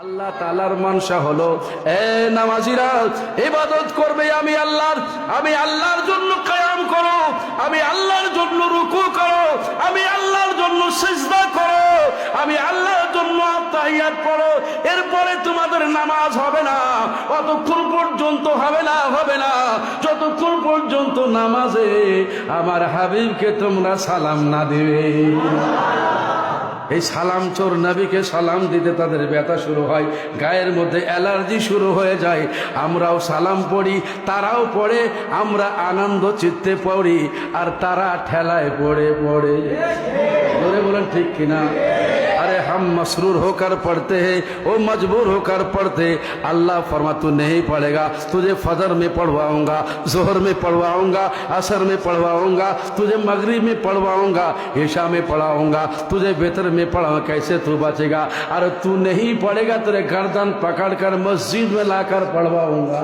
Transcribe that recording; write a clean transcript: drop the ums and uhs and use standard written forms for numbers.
আল্লাহ তাআলার মানসা হলো এ নামাজিরা ইবাদত করবে আমি আল্লাহর জন্য কিয়াম করো, আমি আল্লাহর জন্য রুকু করো, আমি আল্লাহর জন্য সিজদা করো, আমি আল্লাহর জন্য তাহিয়াত পড়ো। এরপরে তোমাদের নামাজ হবে না, অতক্ষণ পর্যন্ত হবে না যতক্ষণ পর্যন্ত নামাজে আমার হাবিবকে তোমরা সালাম না দিবে। এই সালাম চোর নবীকে সালাম দিতে তাদের ব্যথা শুরু হয়, গায়ের মধ্যে অ্যালার্জি শুরু হয়ে যায়। আমরাও সালাম পড়ি, তারাও পড়ে, আমরা আনন্দ চিত্তে পড়ি, আর তারা ঠেলায় পড়ে ধরে বলেন ঠিক কিনা? अरे हम मसरूर होकर पढ़ते हैं, वो मजबूर होकर पढ़ते। अल्लाह फरमा तू नहीं पढ़ेगा, तुझे फजर में पढ़वाऊंगा, जोहर में पढ़वाऊंगा, असर में पढ़वाऊंगा, तुझे मगरिब में पढ़वाऊंगा, ईशा में पढ़ाऊंगा, तुझे बेहतर में पढ़ाऊंगा। कैसे तू बचेगा? अरे तू नहीं पढ़ेगा, तेरे गर्दन पकड़ कर मस्जिद में लाकर पढ़वाऊंगा।